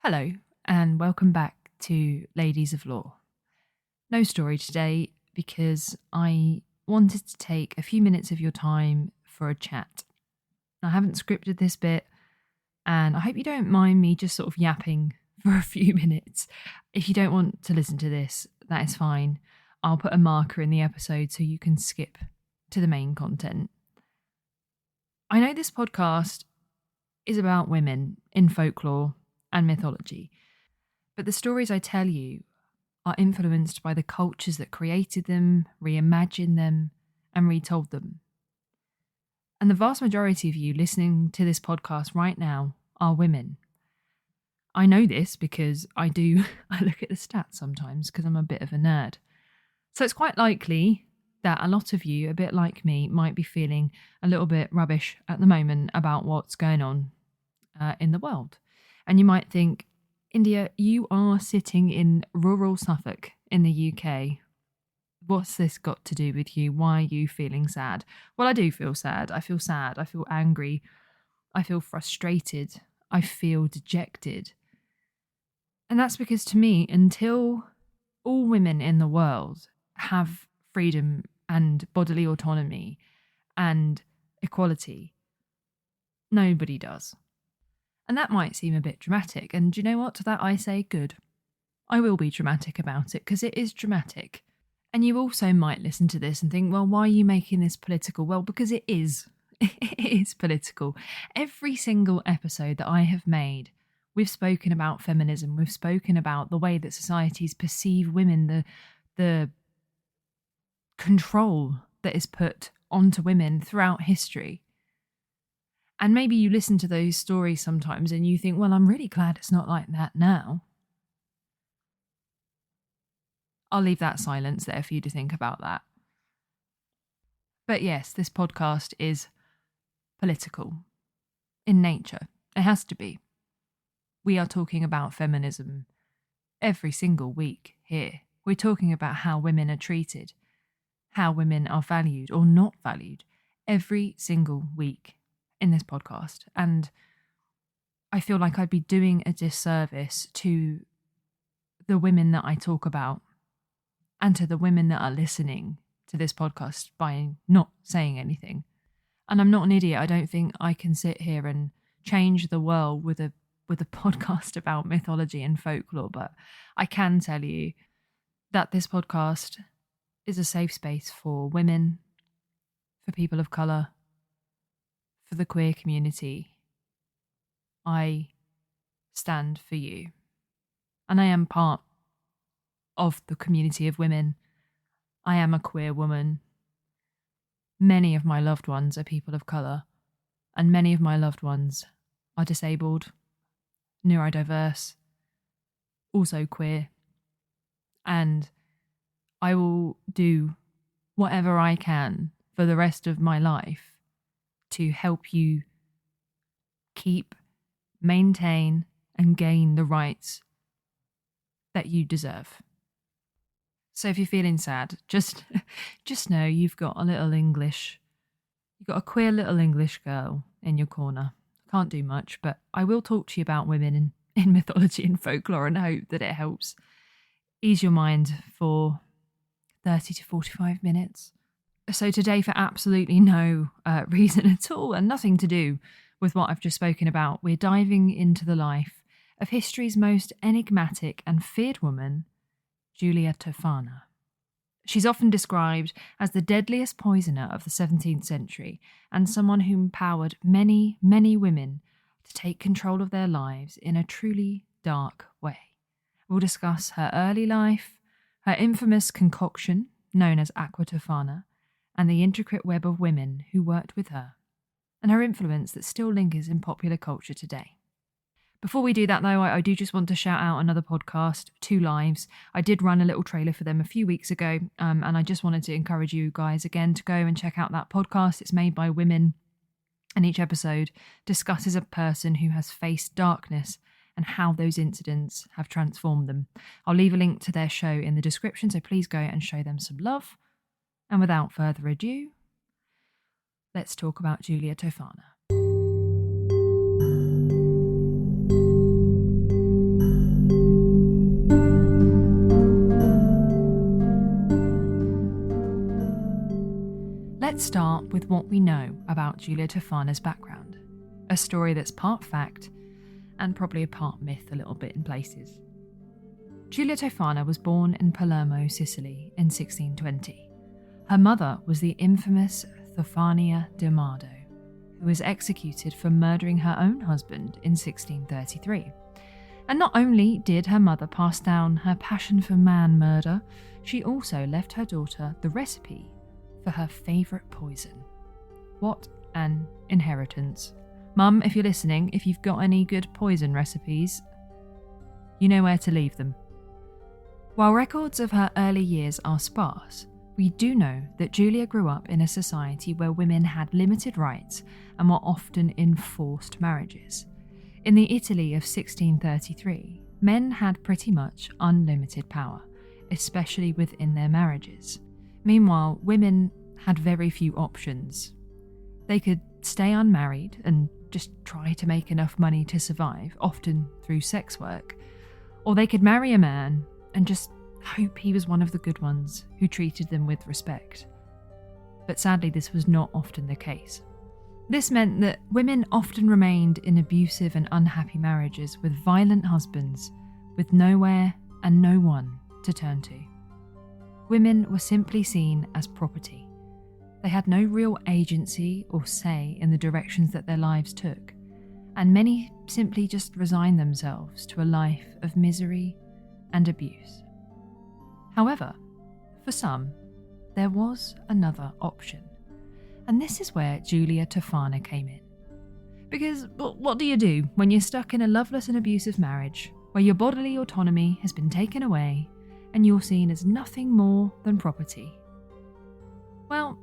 Hello, and welcome back to Ladies of Law. No story today because I wanted to take a few minutes of your time for a chat. I haven't scripted this bit, and I hope you don't mind me just sort of yapping for a few minutes. If you don't want to listen to this, that is fine. I'll put a marker in the episode so you can skip to the main content. I know this podcast is about women in folklore and mythology, but the stories I tell you are influenced by the cultures that created them, reimagined them, and retold them. And the vast majority of you listening to this podcast right now are women. I know this because I look at the stats sometimes because I'm a bit of a nerd. So it's quite likely that a lot of you, a bit like me, might be feeling a little bit rubbish at the moment about what's going on in the world. And you might think, India, you are sitting in rural Suffolk in the UK. What's this got to do with you? Why are you feeling sad? Well, I do feel sad. I feel angry. I feel frustrated. I feel dejected. And that's because to me, until all women in the world have freedom and bodily autonomy and equality, nobody does. And that might seem a bit dramatic. And do you know what? To that I say, good. I will be dramatic about it because it is dramatic. And you also might listen to this and think, well, why are you making this political? Well, because it is. It is political. Every single episode that I have made, we've spoken about feminism. We've spoken about the way that societies perceive women, the control that is put onto women throughout history. And maybe you listen to those stories sometimes and you think, well, I'm really glad it's not like that now. I'll leave that silence there for you to think about that. But yes, this podcast is political in nature. It has to be. We are talking about feminism every single week here. We're talking about how women are treated, how women are valued or not valued every single week in this podcast. And I feel like I'd be doing a disservice to the women that I talk about and to the women that are listening to this podcast by not saying anything. And I'm not an idiot. I don't think I can sit here and change the world with a podcast about mythology and folklore, but I can tell you that this podcast is a safe space for women, for people of colour, for the queer community. I stand for you. And I am part of the community of women. I am a queer woman. Many of my loved ones are people of colour, and many of my loved ones are disabled, neurodiverse, also queer. And I will do whatever I can for the rest of my life to help you keep, maintain, and gain the rights that you deserve. So if you're feeling sad, just know you've got a queer little English girl in your corner. I can't do much, but I will talk to you about women in mythology and folklore and hope that it helps ease your mind for 30 to 45 minutes. So today, for absolutely no reason at all and nothing to do with what I've just spoken about, we're diving into the life of history's most enigmatic and feared woman, Giulia Tofana. She's often described as the deadliest poisoner of the 17th century and someone who empowered many, many women to take control of their lives in a truly dark way. We'll discuss her early life, her infamous concoction, known as Aqua Tofana, and the intricate web of women who worked with her, and her influence that still lingers in popular culture today. Before we do that, though, I do just want to shout out another podcast, Two Lives. I did run a little trailer for them a few weeks ago, and I just wanted to encourage you guys again to go and check out that podcast. It's made by women, and each episode discusses a person who has faced darkness and how those incidents have transformed them. I'll leave a link to their show in the description, so please go and show them some love. And without further ado, let's talk about Giulia Tofana. let's start with what we know about Giulia Tofana's background. A story that's part fact and probably a part myth a little bit in places. Giulia Tofana was born in Palermo, Sicily in 1620. Her mother was the infamous Tofania di Mardo, who was executed for murdering her own husband in 1633. And not only did her mother pass down her passion for man murder, she also left her daughter the recipe for her favourite poison. What an inheritance. Mum, if you're listening, if you've got any good poison recipes, you know where to leave them. While records of her early years are sparse, we do know that Giulia grew up in a society where women had limited rights and were often in forced marriages. In the Italy of 1633, men had pretty much unlimited power, especially within their marriages. Meanwhile, women had very few options. They could stay unmarried and just try to make enough money to survive, often through sex work, or they could marry a man and just hope he was one of the good ones who treated them with respect. But sadly, this was not often the case. This meant that women often remained in abusive and unhappy marriages with violent husbands, with nowhere and no one to turn to. Women were simply seen as property. They had no real agency or say in the directions that their lives took, and many simply just resigned themselves to a life of misery and abuse. However, for some, there was another option, and this is where Giulia Tofana came in. Because what do you do when you're stuck in a loveless and abusive marriage, where your bodily autonomy has been taken away and you're seen as nothing more than property? Well,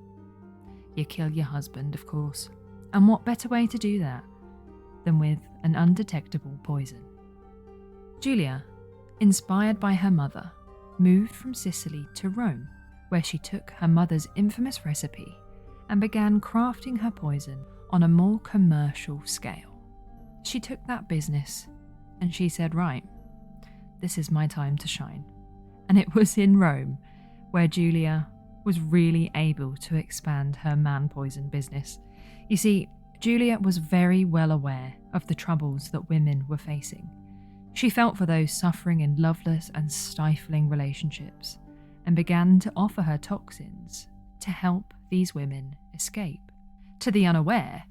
you kill your husband, of course, and what better way to do that than with an undetectable poison? Giulia, inspired by her mother, moved from Sicily to Rome, where she took her mother's infamous recipe and began crafting her poison on a more commercial scale. She took that business and she said, right, this is my time to shine. And it was in Rome where Giulia was really able to expand her man poison business. You see, Giulia was very well aware of the troubles that women were facing. She felt for those suffering in loveless and stifling relationships and began to offer her toxins to help these women escape. To the unaware,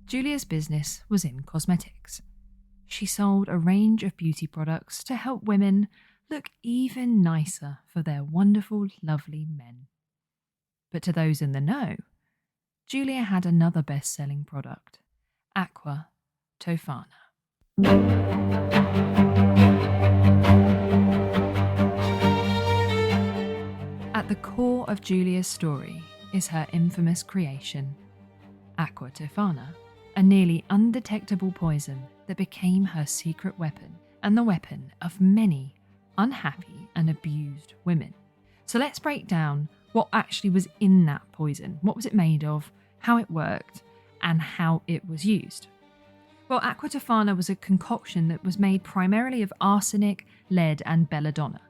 Giulia's business was in cosmetics. She sold a range of beauty products to help women look even nicer for their wonderful, lovely men. But to those in the know, Giulia had another best-selling product, Aqua Tofana. At the core of Giulia's story is her infamous creation, Aqua Tofana, a nearly undetectable poison that became her secret weapon and the weapon of many unhappy and abused women. So let's break down what actually was in that poison. What was it made of, how it worked, and how it was used? Well, Aqua Tofana was a concoction that was made primarily of arsenic, lead, and belladonna.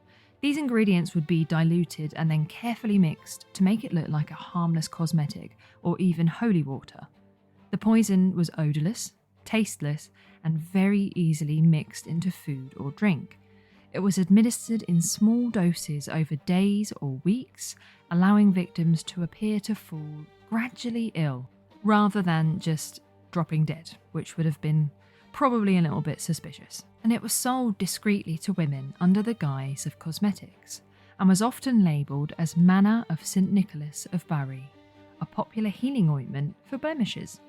These ingredients would be diluted and then carefully mixed to make it look like a harmless cosmetic or even holy water. The poison was odourless, tasteless, and very easily mixed into food or drink. It was administered in small doses over days or weeks, allowing victims to appear to fall gradually ill, rather than just dropping dead, which would have been probably a little bit suspicious. And it was sold discreetly to women under the guise of cosmetics, and was often labelled as Manna of St. Nicholas of Bari, a popular healing ointment for blemishes.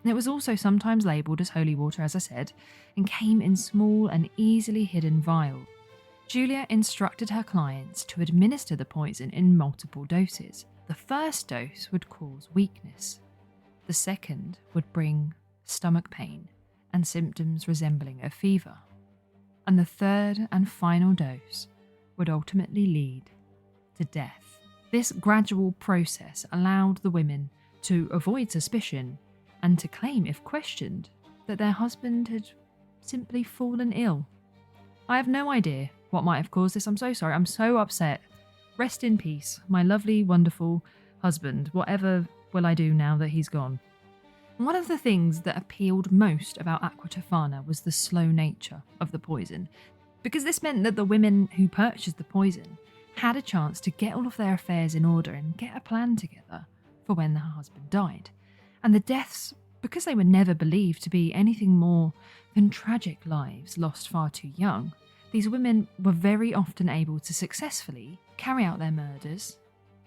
And it was also sometimes labelled as holy water, as I said, and came in small and easily hidden vials. Giulia instructed her clients to administer the poison in multiple doses. The first dose would cause weakness. The second would bring stomach pain and symptoms resembling a fever. And the third and final dose would ultimately lead to death. This gradual process allowed the women to avoid suspicion and to claim, if questioned, that their husband had simply fallen ill. I have no idea what might have caused this. I'm so sorry. I'm so upset. Rest in peace, my lovely, wonderful husband. Whatever will I do now that he's gone? And one of the things that appealed most about Aqua Tofana was the slow nature of the poison, because this meant that the women who purchased the poison had a chance to get all of their affairs in order and get a plan together for when her husband died. And the deaths, because they were never believed to be anything more than tragic lives lost far too young, these women were very often able to successfully carry out their murders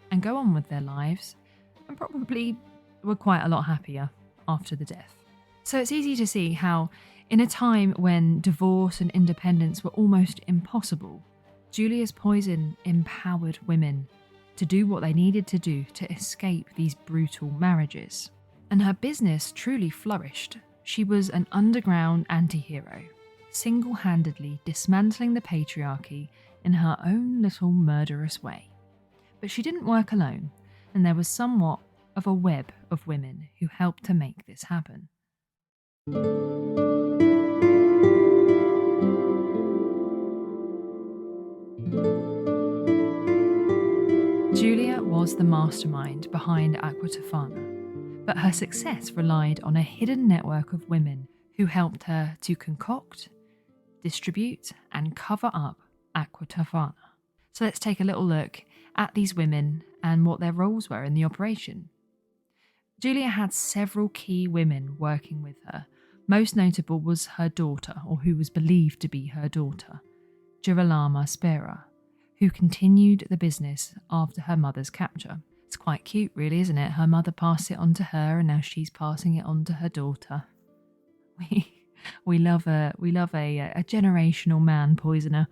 and go on with their lives, and probably were quite a lot happier after the death. So it's easy to see how, in a time when divorce and independence were almost impossible, Giulia's poison empowered women to do what they needed to do to escape these brutal marriages. And her business truly flourished. She was an underground anti-hero, single-handedly dismantling the patriarchy in her own little murderous way. But she didn't work alone, and there was somewhat of a web of women who helped to make this happen. Giulia was the mastermind behind Aqua Tofana, but her success relied on a hidden network of women who helped her to concoct, distribute, and cover up Aqua Tofana. So let's take a little look at these women and what their roles were in the operation. Giulia had several key women working with her. Most notable was her daughter, or who was believed to be her daughter, Girolama Spera, who continued the business after her mother's capture. It's quite cute, really, isn't it? Her mother passed it on to her, and now she's passing it on to her daughter. We love a generational man poisoner.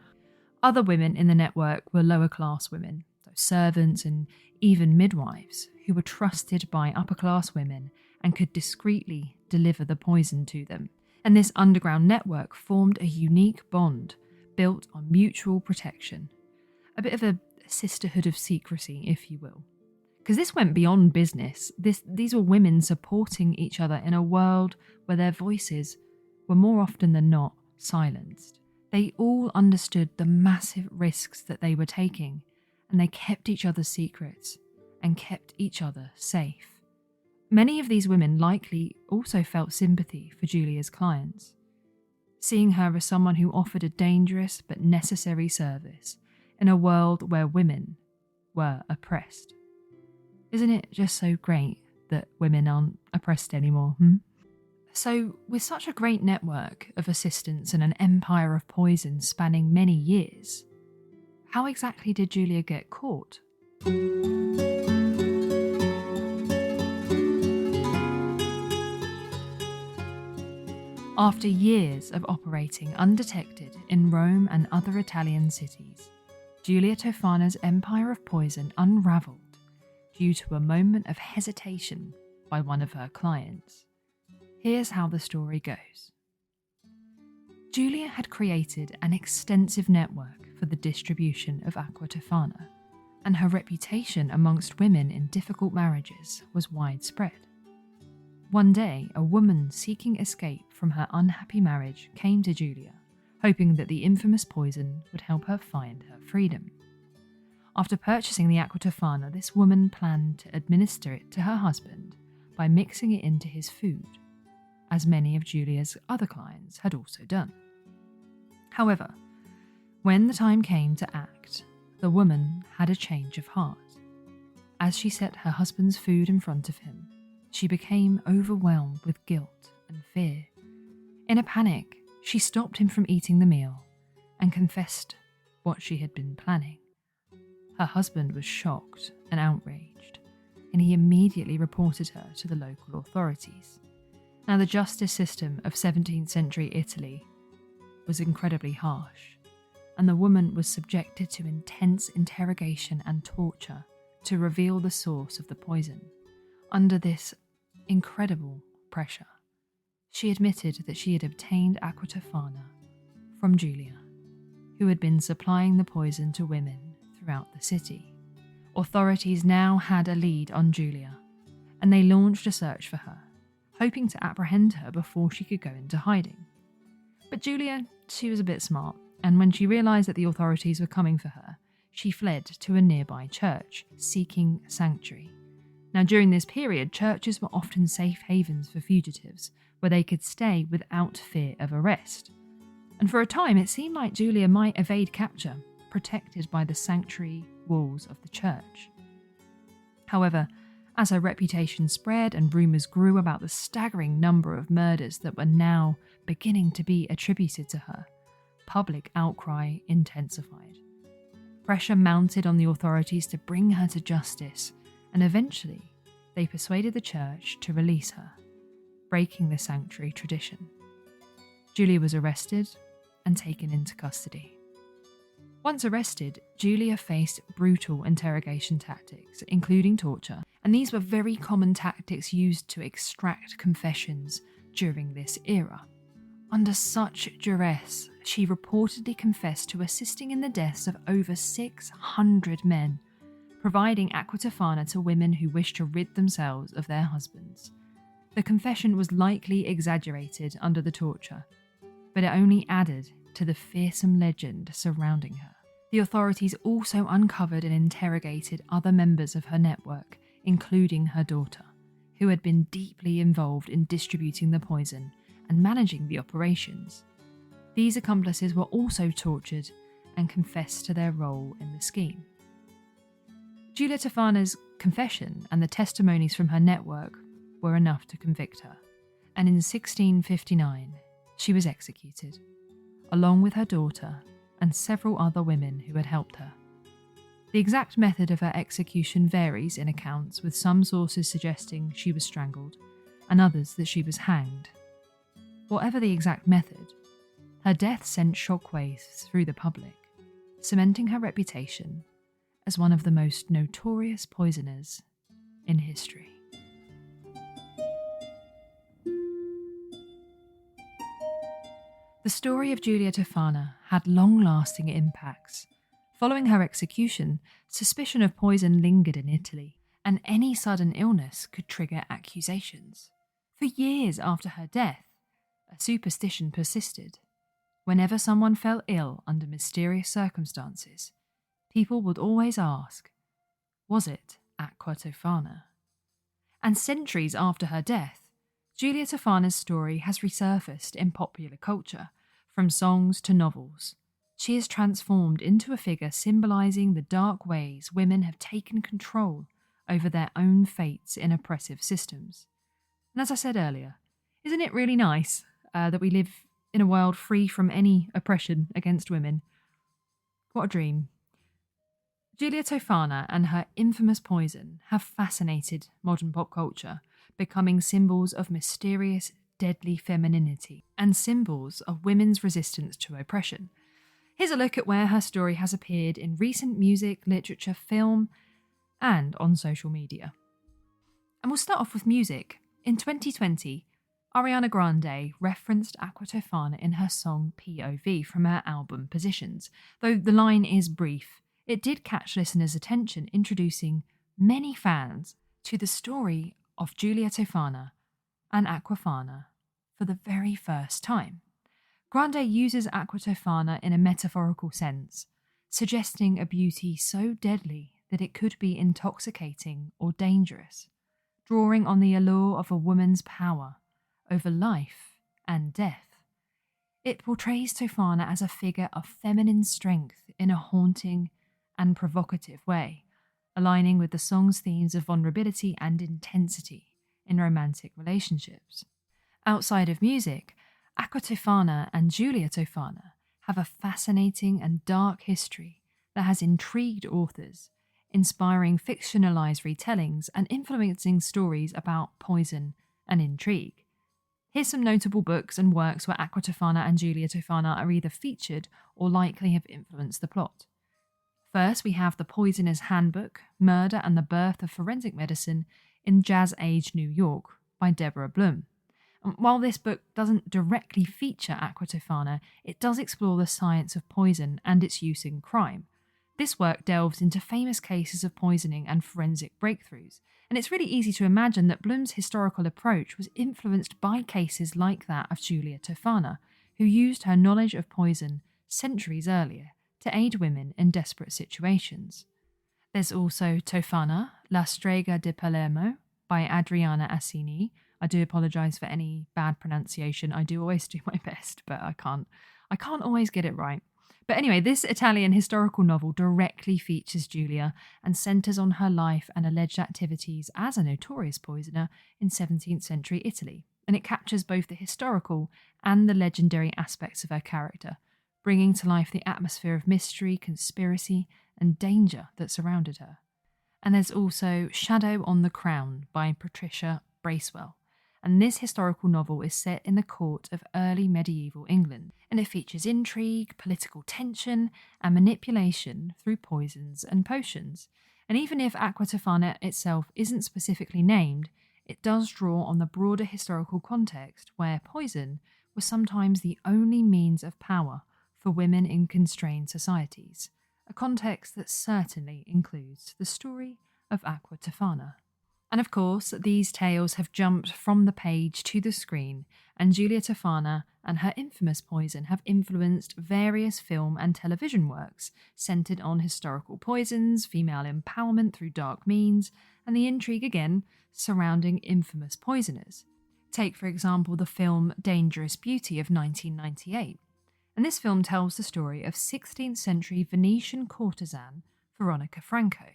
Other women in the network were lower class women, so servants and even midwives, who were trusted by upper class women and could discreetly deliver the poison to them. And this underground network formed a unique bond built on mutual protection. A bit of a sisterhood of secrecy, if you will. Because this went beyond business. These were women supporting each other in a world where their voices were more often than not silenced. They all understood the massive risks that they were taking, and they kept each other's secrets and kept each other safe. Many of these women likely also felt sympathy for Giulia's clients, seeing her as someone who offered a dangerous but necessary service in a world where women were oppressed. Isn't it just so great that women aren't oppressed anymore? So, with such a great network of assistants and an empire of poison spanning many years, how exactly did Giulia get caught? After years of operating undetected in Rome and other Italian cities, Giulia Tofana's empire of poison unravelled due to a moment of hesitation by one of her clients. Here's how the story goes. Giulia had created an extensive network for the distribution of Aqua Tofana, and her reputation amongst women in difficult marriages was widespread. One day, a woman seeking escape from her unhappy marriage came to Giulia, hoping that the infamous poison would help her find her freedom. After purchasing the Aqua Tofana, this woman planned to administer it to her husband by mixing it into his food, as many of Giulia's other clients had also done. However, when the time came to act, the woman had a change of heart. As she set her husband's food in front of him, she became overwhelmed with guilt and fear. In a panic, she stopped him from eating the meal and confessed what she had been planning. Her husband was shocked and outraged, and he immediately reported her to the local authorities. Now, the justice system of 17th century Italy was incredibly harsh, and the woman was subjected to intense interrogation and torture to reveal the source of the poison. Under this incredible pressure, she admitted that she had obtained Aqua Tofana from Giulia, who had been supplying the poison to women throughout the city. Authorities now had a lead on Giulia, and they launched a search for her, hoping to apprehend her before she could go into hiding. But Giulia, she was a bit smart, and when she realised that the authorities were coming for her, she fled to a nearby church, seeking sanctuary. Now, during this period, churches were often safe havens for fugitives, where they could stay without fear of arrest. And for a time, it seemed like Giulia might evade capture, protected by the sanctuary walls of the church. However, as her reputation spread and rumours grew about the staggering number of murders that were now beginning to be attributed to her, public outcry intensified. Pressure mounted on the authorities to bring her to justice, and eventually they persuaded the church to release her, breaking the sanctuary tradition. Giulia was arrested and taken into custody. Once arrested, Giulia faced brutal interrogation tactics, including torture, and these were very common tactics used to extract confessions during this era. Under such duress, she reportedly confessed to assisting in the deaths of over 600 men, providing Aqua Tofana to women who wished to rid themselves of their husbands. The confession was likely exaggerated under the torture, but it only added to the fearsome legend surrounding her. The authorities also uncovered and interrogated other members of her network, including her daughter, who had been deeply involved in distributing the poison and managing the operations. These accomplices were also tortured and confessed to their role in the scheme. Giulia Tofana's confession and the testimonies from her network were enough to convict her, and in 1659 she was executed, along with her daughter and several other women who had helped her. The exact method of her execution varies in accounts, with some sources suggesting she was strangled and others that she was hanged. Whatever the exact method, her death sent shockwaves through the public, cementing her reputation as one of the most notorious poisoners in history. The story of Giulia Tofana had long-lasting impacts. Following her execution, suspicion of poison lingered in Italy, and any sudden illness could trigger accusations. For years after her death, a superstition persisted. Whenever someone fell ill under mysterious circumstances, people would always ask, was it Aqua Tofana? And centuries after her death, Giulia Tofana's story has resurfaced in popular culture, from songs to novels. She is transformed into a figure symbolising the dark ways women have taken control over their own fates in oppressive systems. And as I said earlier, isn't it really nice that we live in a world free from any oppression against women? What a dream. Giulia Tofana and her infamous poison have fascinated modern pop culture, becoming symbols of mysterious, deadly femininity and symbols of women's resistance to oppression. Here's a look at where her story has appeared in recent music, literature, film, and on social media. And we'll start off with music. In 2020, Ariana Grande referenced Aqua Tofana in her song POV from her album Positions. Though the line is brief, it did catch listeners' attention, introducing many fans to the story of Giulia Tofana and Aqua Tofana for the very first time. Grande uses Aqua Tofana in a metaphorical sense, suggesting a beauty so deadly that it could be intoxicating or dangerous, drawing on the allure of a woman's power over life and death. It portrays Tofana as a figure of feminine strength in a haunting and provocative way, aligning with the song's themes of vulnerability and intensity in romantic relationships. Outside of music, Aqua Tofana and Giulia Tofana have a fascinating and dark history that has intrigued authors, inspiring fictionalized retellings and influencing stories about poison and intrigue. Here's some notable books and works where Aqua Tofana and Giulia Tofana are either featured or likely have influenced the plot. First, we have The Poisoner's Handbook, Murder and the Birth of Forensic Medicine in Jazz Age New York by Deborah Bloom. While this book doesn't directly feature Aqua Tofana, it does explore the science of poison and its use in crime. This work delves into famous cases of poisoning and forensic breakthroughs, and it's really easy to imagine that Bloom's historical approach was influenced by cases like that of Giulia Tofana, who used her knowledge of poison centuries earlier to aid women in desperate situations. There's also Tofana, La Strega di Palermo by Adriana Assini. I do apologise for any bad pronunciation. I do always do my best, but I can't always get it right. But anyway, this Italian historical novel directly features Giulia and centres on her life and alleged activities as a notorious poisoner in 17th century Italy. And it captures both the historical and the legendary aspects of her character, bringing to life the atmosphere of mystery, conspiracy, and danger that surrounded her. And there's also Shadow on the Crown by Patricia Bracewell. And this historical novel is set in the court of early medieval England, and it features intrigue, political tension, and manipulation through poisons and potions. And even if Aqua Tofana itself isn't specifically named, it does draw on the broader historical context where poison was sometimes the only means of power for women in constrained societies, a context that certainly includes the story of Aqua Tofana. And of course, these tales have jumped from the page to the screen, and Giulia Tofana and her infamous poison have influenced various film and television works centred on historical poisons, female empowerment through dark means, and the intrigue again surrounding infamous poisoners. Take, for example, the film Dangerous Beauty of 1998. And this film tells the story of 16th century Venetian courtesan Veronica Franco.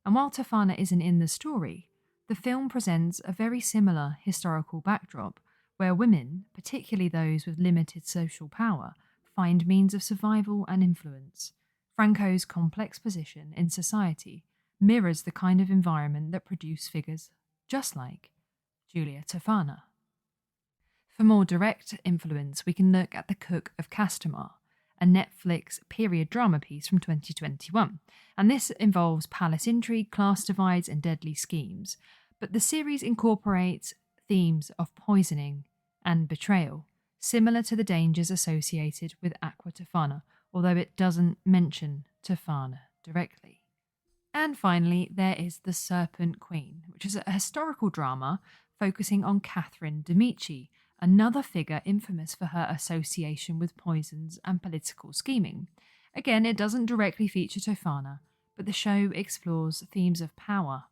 And while Tofana isn't in the story, the film presents a very similar historical backdrop where women, particularly those with limited social power, find means of survival and influence. Franco's complex position in society mirrors the kind of environment that produced figures just like Giulia Tofana. For more direct influence, we can look at The Cook of Castamar, a Netflix period drama piece from 2021. And this involves palace intrigue, class divides, and deadly schemes. But the series incorporates themes of poisoning and betrayal, similar to the dangers associated with Aqua Tofana, although it doesn't mention Tofana directly. And finally, there is The Serpent Queen, which is a historical drama focusing on Catherine de' Medici, another figure infamous for her association with poisons and political scheming. Again, it doesn't directly feature Tofana, but the show explores themes of power,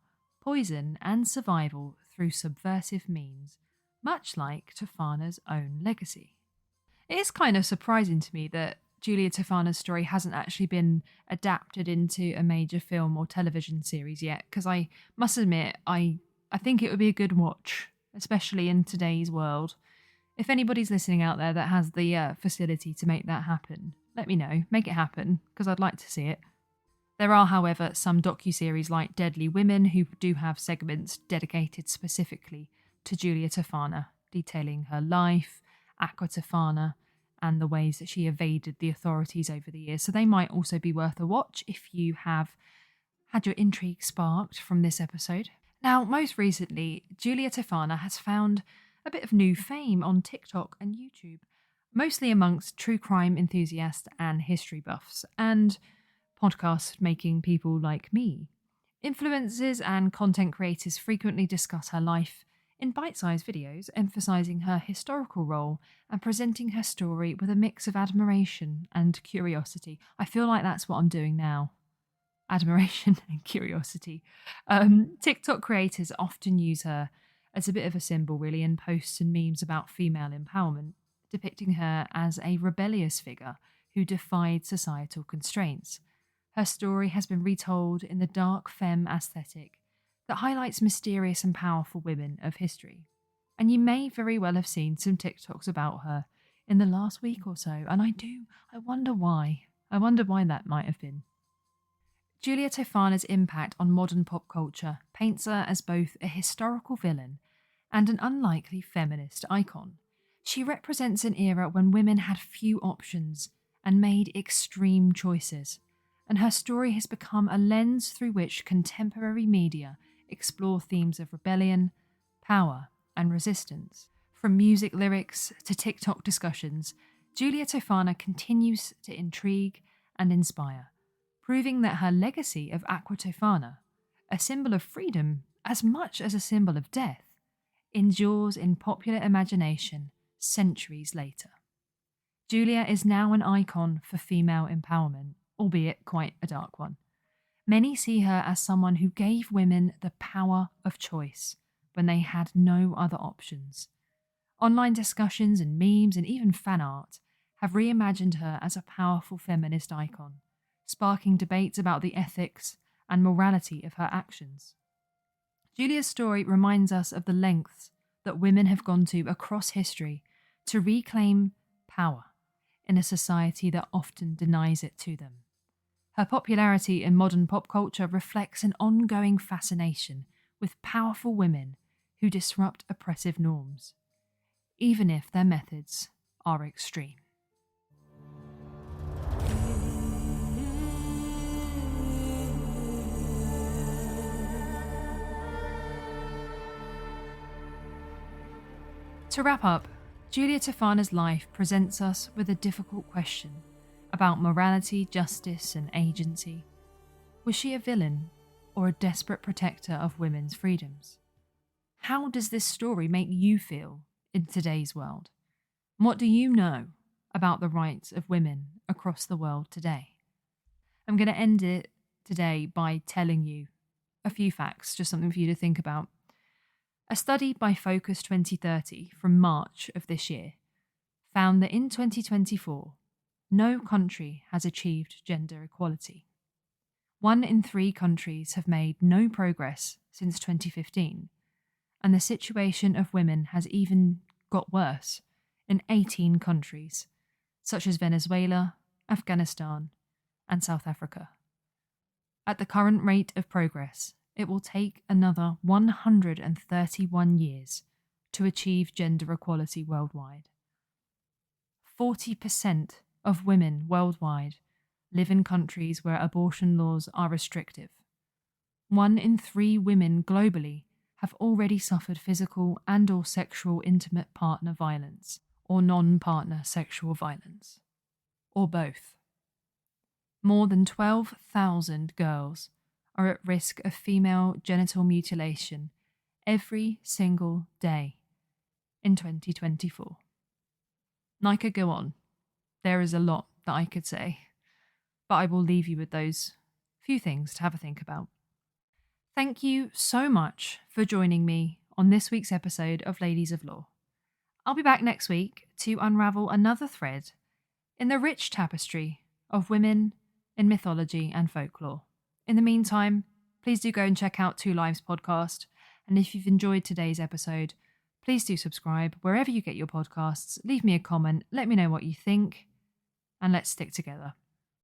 poison, and survival through subversive means, much like Tofana's own legacy. It is kind of surprising to me that Giulia Tofana's story hasn't actually been adapted into a major film or television series yet, because I must admit, I think it would be a good watch, especially in today's world. If anybody's listening out there that has the facility to make that happen, let me know. Make it happen, because I'd like to see it. There are, however, some docuseries like Deadly Women who do have segments dedicated specifically to Giulia Tofana, detailing her life, Aqua Tofana, and the ways that she evaded the authorities over the years. So they might also be worth a watch if you have had your intrigue sparked from this episode. Now, most recently, Giulia Tofana has found a bit of new fame on TikTok and YouTube, mostly amongst true crime enthusiasts and history buffs, and podcast making people like me. Influencers and content creators frequently discuss her life in bite-sized videos, emphasising her historical role and presenting her story with a mix of admiration and curiosity. I feel like that's what I'm doing now. Admiration and curiosity. TikTok creators often use her as a bit of a symbol, really, in posts and memes about female empowerment, depicting her as a rebellious figure who defied societal constraints. Her story has been retold in the dark femme aesthetic that highlights mysterious and powerful women of history. And you may very well have seen some TikToks about her in the last week or so, and I wonder why. I wonder why that might have been. Giulia Tofana's impact on modern pop culture paints her as both a historical villain and an unlikely feminist icon. She represents an era when women had few options and made extreme choices, and her story has become a lens through which contemporary media explore themes of rebellion, power, and resistance. From music lyrics to TikTok discussions, Giulia Tofana continues to intrigue and inspire, proving that her legacy of Aqua Tofana, a symbol of freedom as much as a symbol of death, endures in popular imagination centuries later. Giulia is now an icon for female empowerment, albeit quite a dark one. Many see her as someone who gave women the power of choice when they had no other options. Online discussions and memes and even fan art have reimagined her as a powerful feminist icon, sparking debates about the ethics and morality of her actions. Giulia's story reminds us of the lengths that women have gone to across history to reclaim power in a society that often denies it to them. Her popularity in modern pop culture reflects an ongoing fascination with powerful women who disrupt oppressive norms, even if their methods are extreme. To wrap up, Giulia Tofana's life presents us with a difficult question about morality, justice, and agency. Was she a villain or a desperate protector of women's freedoms? How does this story make you feel in today's world? What do you know about the rights of women across the world today? I'm going to end it today by telling you a few facts, just something for you to think about. A study by Focus 2030 from March of this year found that in 2024, no country has achieved gender equality. 1 in 3 countries have made no progress since 2015, and the situation of women has even got worse in 18 countries, such as Venezuela, Afghanistan, and South Africa. At the current rate of progress, it will take another 131 years to achieve gender equality worldwide. 40% of women worldwide live in countries where abortion laws are restrictive. 1 in 3 women globally have already suffered physical and/or sexual intimate partner violence, or non-partner sexual violence, or both. More than 12,000 girls are at risk of female genital mutilation every single day in 2024. And I could go on. There is a lot that I could say, but I will leave you with those few things to have a think about. Thank you so much for joining me on this week's episode of Ladies of Law. I'll be back next week to unravel another thread in the rich tapestry of women in mythology and folklore. In the meantime, please do go and check out Two Lives podcast. And if you've enjoyed today's episode, please do subscribe wherever you get your podcasts. Leave me a comment, let me know what you think, and let's stick together.